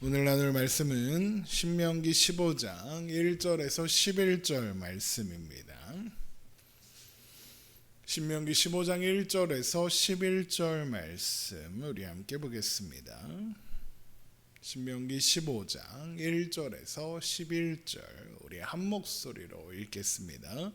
오늘 나눌 말씀은 신명기 15장 1절에서 11절 말씀입니다. 신명기 15장 1절에서 11절 말씀 우리 함께 보겠습니다. 신명기 15장 1절에서 11절 우리 한 목소리로 읽겠습니다.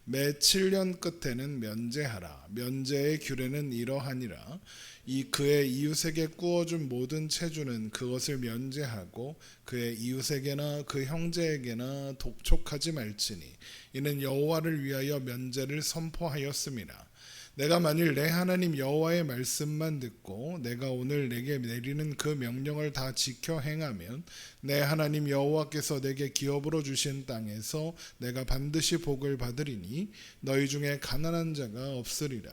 매 7년 끝에는 면제하라. 면제의 규례는 이러하니라. 이 그의 이웃에게 구워준 모든 체주는 그것을 면제하고 그의 이웃에게나 그 형제에게나 독촉하지 말지니 이는 여호와를 위하여 면제를 선포하였음이라. 내가 만일 내 하나님 여호와의 말씀만 듣고 내가 오늘 내게 내리는 그 명령을 다 지켜 행하면 내 하나님 여호와께서 내게 기업으로 주신 땅에서 내가 반드시 복을 받으리니 너희 중에 가난한 자가 없으리라.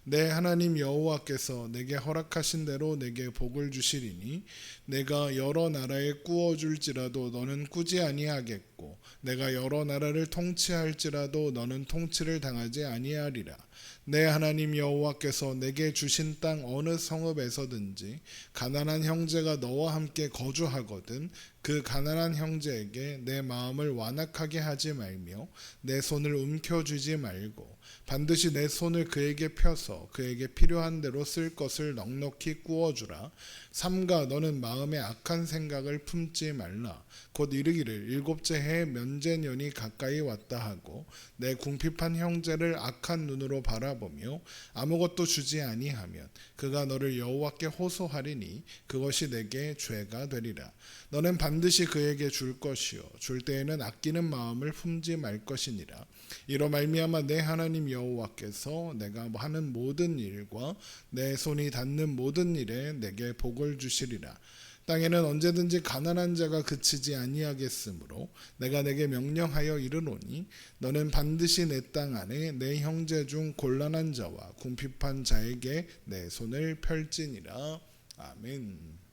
내 하나님 여호와께서 내게 허락하신 대로 내게 복을 주시리니 내가 여러 나라에 꾸어줄지라도 너는 꾸지 아니하겠고 내가 여러 나라를 통치할지라도 너는 통치를 당하지 아니하리라. 내 하나님 여호와께서 내게 주신 땅 어느 성읍에서든지 가난한 형제가 너와 함께 거주하거든 그 가난한 형제에게 내 마음을 완악하게 하지 말며 내 손을 움켜쥐지 말고 반드시 내 손을 그에게 펴서 그에게 필요한 대로 쓸 것을 넉넉히 구워주라. 삼가 너는 마음에 악한 생각을 품지 말라. 곧 이르기를 일곱째 해 면제년이 가까이 왔다 하고 내 궁핍한 형제를 악한 눈으로 바라보며 아무것도 주지 아니하면 그가 너를 여호와께 호소하리니 그것이 내게 죄가 되리라. 너는 반드시 그에게 줄 것이요 줄 때에는 아끼는 마음을 품지 말 것이니라. 이로 말미암아 내 하나님 여호와께서 내가 하는 모든 일과 내 손이 닿는 모든 일에 내게 복을 주시리라. 땅에는 언제든지 가난한 자가 그치지 아니하겠으므로 내가 내게 명령하여 이르노니 너는 반드시 내 땅 안에 내 형제 중 곤란한 자와 궁핍한 자에게 내 손을 펼지니라. 아멘.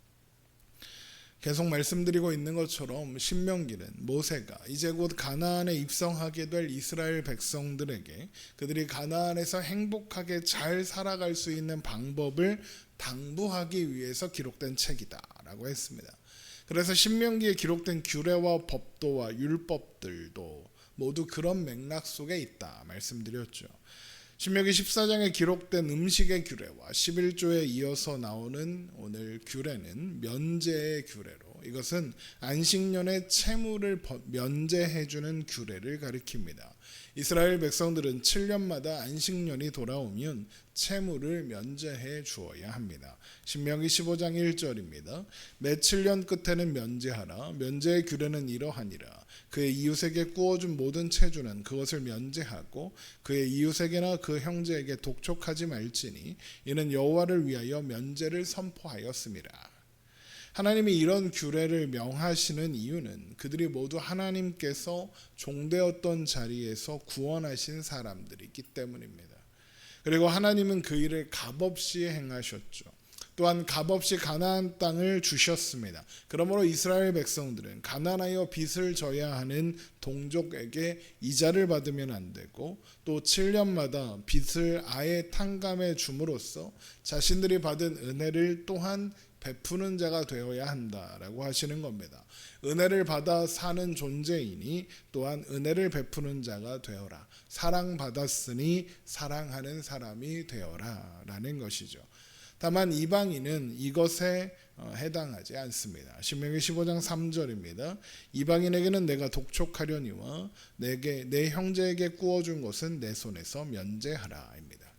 계속 말씀드리고 있는 것처럼 신명기는 모세가 이제 곧 가나안에 입성하게 될 이스라엘 백성들에게 그들이 가나안에서 행복하게 잘 살아갈 수 있는 방법을 당부하기 위해서 기록된 책이다라고 했습니다. 그래서 신명기에 기록된 규례와 법도와 율법들도 모두 그런 맥락 속에 있다 말씀드렸죠. 신명기 14장에 기록된 음식의 규례와 11조에 이어서 나오는 오늘 규례는 면제의 규례로 이것은 안식년의 채무를 면제해주는 규례를 가리킵니다. 이스라엘 백성들은 7년마다 안식년이 돌아오면 채무를 면제해 주어야 합니다. 신명기 15장 1절입니다. 매 7년 끝에는 면제하라. 면제의 규례는 이러하니라. 그의 이웃에게 구워준 모든 체주는 그것을 면제하고 그의 이웃에게나 그 형제에게 독촉하지 말지니 이는 여호와를 위하여 면제를 선포하였음이라. 하나님이 이런 규례를 명하시는 이유는 그들이 모두 하나님께서 종되었던 자리에서 구원하신 사람들이기 때문입니다. 그리고 하나님은 그 일을 값없이 행하셨죠. 또한 값없이 가나안 땅을 주셨습니다. 그러므로 이스라엘 백성들은 가난하여 빚을 져야 하는 동족에게 이자를 받으면 안 되고 또 7년마다 빚을 아예 탕감해 줌으로써 자신들이 받은 은혜를 또한 베푸는 자가 되어야 한다라고 하시는 겁니다. 은혜를 받아 사는 존재이니 또한 은혜를 베푸는 자가 되어라. 사랑받았으니 사랑하는 사람이 되어라 라는 것이죠. 다만 이방인은 이것에 해당하지 않습니다. 신명기 15장 3절입니다. 이방인에게는 내가 독촉하려니와 내게 내 형제에게 구워준 것은 내 손에서 면제하라입니다.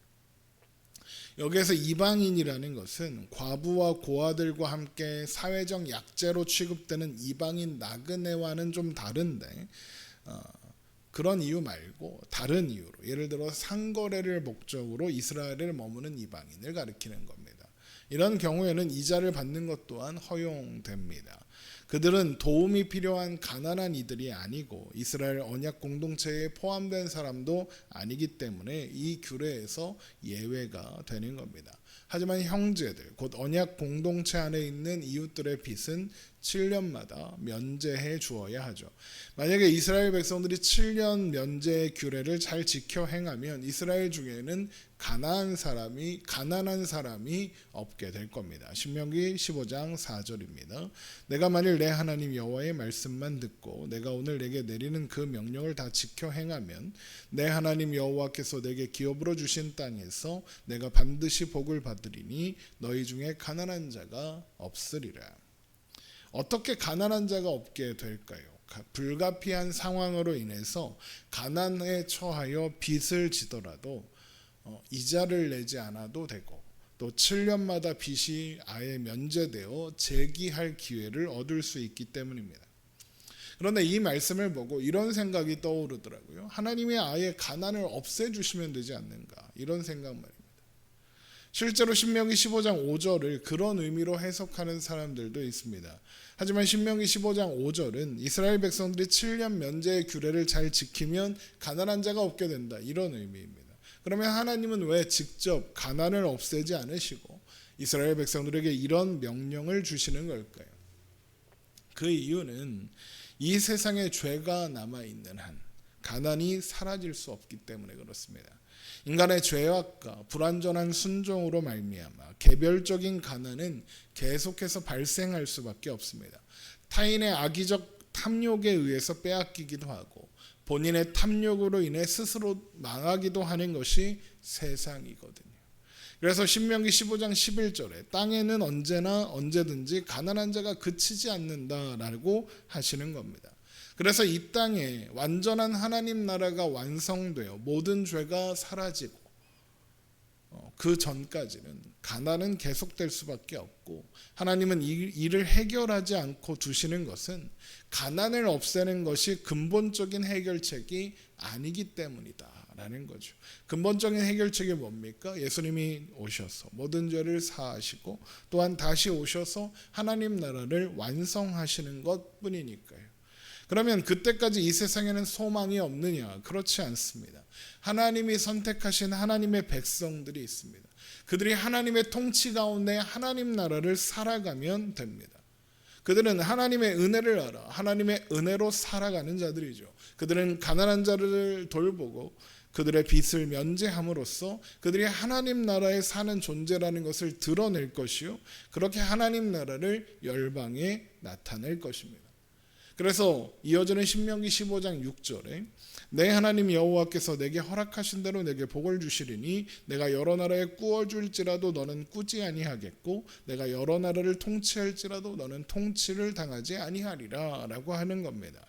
여기에서 이방인이라는 것은 과부와 고아들과 함께 사회적 약재로 취급되는 이방인 나그네와는 좀 다른데 그런 이유 말고 다른 이유로 예를 들어 상거래를 목적으로 이스라엘을 머무는 이방인을 가리키는 겁니다. 이런 경우에는 이자를 받는 것 또한 허용됩니다. 그들은 도움이 필요한 가난한 이들이 아니고 이스라엘 언약 공동체에 포함된 사람도 아니기 때문에 이 규례에서 예외가 되는 겁니다. 하지만 형제들 곧 언약 공동체 안에 있는 이웃들의 빚은 7년마다 면제해 주어야 하죠. 만약에 이스라엘 백성들이 7년 면제의 규례를 잘 지켜 행하면 이스라엘 중에는 가난한 사람이 없게 될 겁니다. 신명기 15장 4절입니다. 내가 만일 내 하나님 여호와의 말씀만 듣고 내가 오늘 내게 내리는 그 명령을 다 지켜 행하면 내 하나님 여호와께서 내게 기업으로 주신 땅에서 내가 반드시 복을 받으리니 너희 중에 가난한 자가 없으리라. 어떻게 가난한 자가 없게 될까요? 불가피한 상황으로 인해서 가난에 처하여 빚을 지더라도 이자를 내지 않아도 되고 또 7년마다 빚이 아예 면제되어 재기할 기회를 얻을 수 있기 때문입니다. 그런데 이 말씀을 보고 이런 생각이 떠오르더라고요. 하나님이 아예 가난을 없애주시면 되지 않는가, 이런 생각 말입니다. 실제로 신명기 15장 5절을 그런 의미로 해석하는 사람들도 있습니다. 하지만 신명기 15장 5절은 이스라엘 백성들이 7년 면제의 규례를 잘 지키면 가난한 자가 없게 된다, 이런 의미입니다. 그러면 하나님은 왜 직접 가난을 없애지 않으시고 이스라엘 백성들에게 이런 명령을 주시는 걸까요? 그 이유는 이 세상에 죄가 남아있는 한 가난이 사라질 수 없기 때문에 그렇습니다. 인간의 죄악과 불완전한 순종으로 말미암아 개별적인 가난은 계속해서 발생할 수밖에 없습니다. 타인의 악의적 탐욕에 의해서 빼앗기기도 하고 본인의 탐욕으로 인해 스스로 망하기도 하는 것이 세상이거든요. 그래서 신명기 15장 11절에 땅에는 언제나 언제든지 가난한 자가 그치지 않는다라고 하시는 겁니다. 그래서 이 땅에 완전한 하나님 나라가 완성되어 모든 죄가 사라지고 그 전까지는 가난은 계속될 수밖에 없고, 하나님은 이 일을 해결하지 않고 두시는 것은 가난을 없애는 것이 근본적인 해결책이 아니기 때문이다라는 거죠. 근본적인 해결책이 뭡니까? 예수님이 오셔서 모든 죄를 사하시고 또한 다시 오셔서 하나님 나라를 완성하시는 것뿐이니까요. 그러면 그때까지 이 세상에는 소망이 없느냐? 그렇지 않습니다. 하나님이 선택하신 하나님의 백성들이 있습니다. 그들이 하나님의 통치 가운데 하나님 나라를 살아가면 됩니다. 그들은 하나님의 은혜를 알아 하나님의 은혜로 살아가는 자들이죠. 그들은 가난한 자를 돌보고 그들의 빚을 면제함으로써 그들이 하나님 나라에 사는 존재라는 것을 드러낼 것이요, 그렇게 하나님 나라를 열방에 나타낼 것입니다. 그래서 이어지는 신명기 15장 6절에 내 하나님 여호와께서 내게 허락하신 대로 내게 복을 주시리니 내가 여러 나라에 꾸어줄지라도 너는 꾸지 아니하겠고 내가 여러 나라를 통치할지라도 너는 통치를 당하지 아니하리라 라고 하는 겁니다.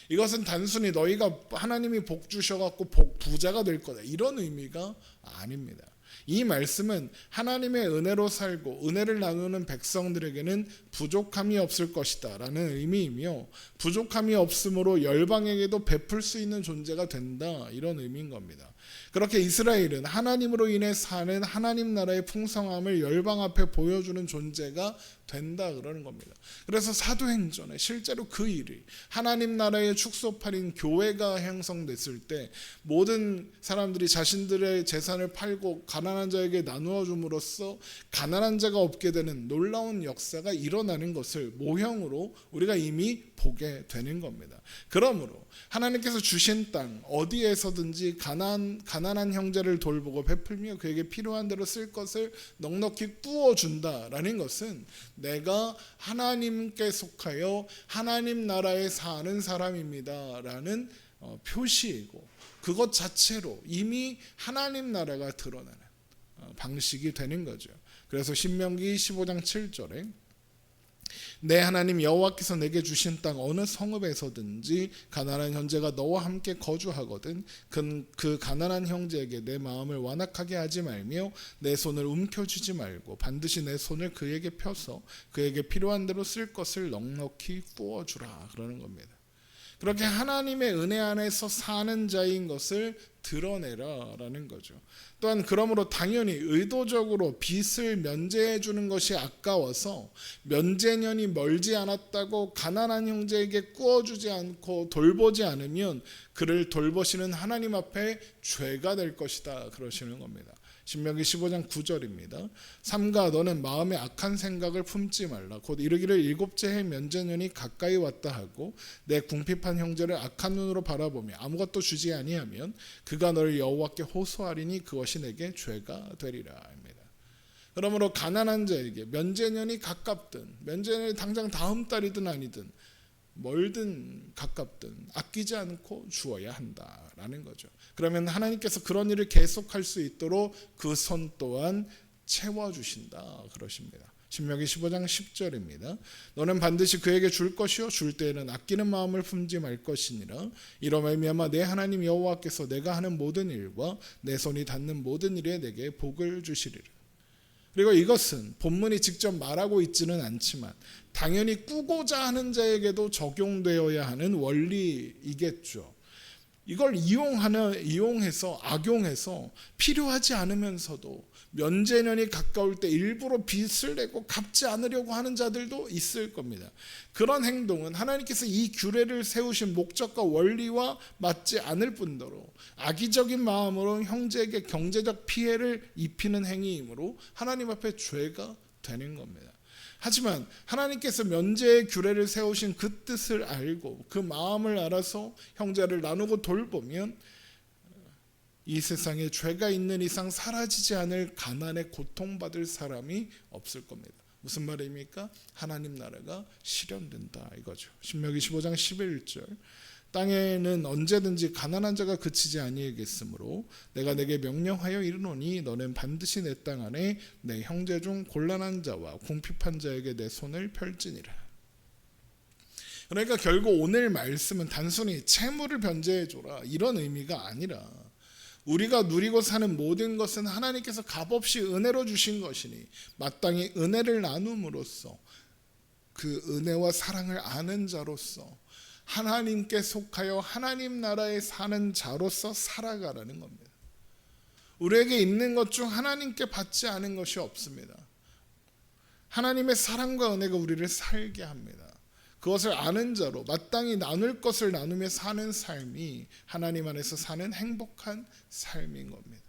이것은 단순히 너희가 하나님이 복 주셔갖고 부자가 될 거다, 이런 의미가 아닙니다. 이 말씀은 하나님의 은혜로 살고 은혜를 나누는 백성들에게는 부족함이 없을 것이다 라는 의미이며, 부족함이 없으므로 열방에게도 베풀 수 있는 존재가 된다, 이런 의미인 겁니다. 그렇게 이스라엘은 하나님으로 인해 사는 하나님 나라의 풍성함을 열방 앞에 보여주는 존재가 된다 그러는 겁니다. 그래서 사도행전에 실제로 그 일이 하나님 나라의 축소판인 교회가 형성됐을 때 모든 사람들이 자신들의 재산을 팔고 가난한 자에게 나누어 줌으로써 가난한 자가 없게 되는 놀라운 역사가 일어나는 것을 모형으로 우리가 이미 보게 되는 겁니다. 그러므로 하나님께서 주신 땅 어디에서든지 가난한 형제를 돌보고 베풀며 그에게 필요한 대로 쓸 것을 넉넉히 부어준다라는 것은 내가 하나님께 속하여 하나님 나라에 사는 사람입니다라는 표시이고, 그것 자체로 이미 하나님 나라가 드러나는 방식이 되는 거죠. 그래서 신명기 15장 7절에 내 하나님 여호와께서 내게 주신 땅 어느 성읍에서든지 가난한 형제가 너와 함께 거주하거든 그 가난한 형제에게 내 마음을 완악하게 하지 말며 내 손을 움켜쥐지 말고 반드시 내 손을 그에게 펴서 그에게 필요한 대로 쓸 것을 넉넉히 부어주라 그러는 겁니다. 그렇게 하나님의 은혜 안에서 사는 자인 것을 드러내라라는 거죠. 또한 그러므로 당연히 의도적으로 빚을 면제해 주는 것이 아까워서 면제년이 멀지 않았다고 가난한 형제에게 꾸어주지 않고 돌보지 않으면 그를 돌보시는 하나님 앞에 죄가 될 것이다 그러시는 겁니다. 신명기 15장 9절입니다. 삼가 너는 마음에 악한 생각을 품지 말라. 곧 이르기를 일곱째 해 면제년이 가까이 왔다 하고 내 궁핍한 형제를 악한 눈으로 바라보며 아무것도 주지 아니하면 그가 너를 여호와께 호소하리니 그것이 내게 죄가 되리라 합니다. 그러므로 가난한 자에게 면제년이 가깝든 면제년이 당장 다음 달이든 아니든 멀든 가깝든 아끼지 않고 주어야 한다라는 거죠. 그러면 하나님께서 그런 일을 계속할 수 있도록 그 손 또한 채워주신다 그러십니다. 신명기 15장 10절입니다. 너는 반드시 그에게 줄 것이요 줄 때에는 아끼는 마음을 품지 말 것이니라. 이로 말미암아 내 하나님 여호와께서 내가 하는 모든 일과 내 손이 닿는 모든 일에 내게 복을 주시리라. 그리고 이것은 본문이 직접 말하고 있지는 않지만 당연히 꾸고자 하는 자에게도 적용되어야 하는 원리이겠죠. 이걸 이용해서 악용해서 필요하지 않으면서도 면제년이 가까울 때 일부러 빚을 내고 갚지 않으려고 하는 자들도 있을 겁니다. 그런 행동은 하나님께서 이 규례를 세우신 목적과 원리와 맞지 않을 뿐더러 악의적인 마음으로 형제에게 경제적 피해를 입히는 행위이므로 하나님 앞에 죄가 되는 겁니다. 하지만 하나님께서 면제의 규례를 세우신 그 뜻을 알고 그 마음을 알아서 형제를 나누고 돌보면 이 세상에 죄가 있는 이상 사라지지 않을 가난에 고통받을 사람이 없을 겁니다. 무슨 말입니까? 하나님 나라가 실현된다 이거죠. 신명기 15장 11절 땅에는 언제든지 가난한 자가 그치지 아니하겠으므로 내가 내게 명령하여 이르노니 너는 반드시 내 땅 안에 내 형제 중 곤란한 자와 궁핍한 자에게 내 손을 펼지니라. 그러니까 결국 오늘 말씀은 단순히 채무를 변제해줘라 이런 의미가 아니라 우리가 누리고 사는 모든 것은 하나님께서 값없이 은혜로 주신 것이니 마땅히 은혜를 나눔으로써 그 은혜와 사랑을 아는 자로서 하나님께 속하여 하나님 나라에 사는 자로서 살아가라는 겁니다. 우리에게 있는 것 중 하나님께 받지 않은 것이 없습니다. 하나님의 사랑과 은혜가 우리를 살게 합니다. 그것을 아는 자로 마땅히 나눌 것을 나누며 사는 삶이 하나님 안에서 사는 행복한 삶인 겁니다.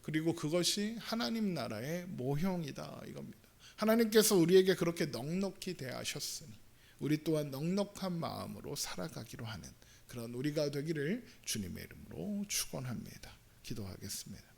그리고 그것이 하나님 나라의 모형이다 이겁니다. 하나님께서 우리에게 그렇게 넉넉히 대하셨으니 우리 또한 넉넉한 마음으로 살아가기로 하는 그런 우리가 되기를 주님의 이름으로 축원합니다. 기도하겠습니다.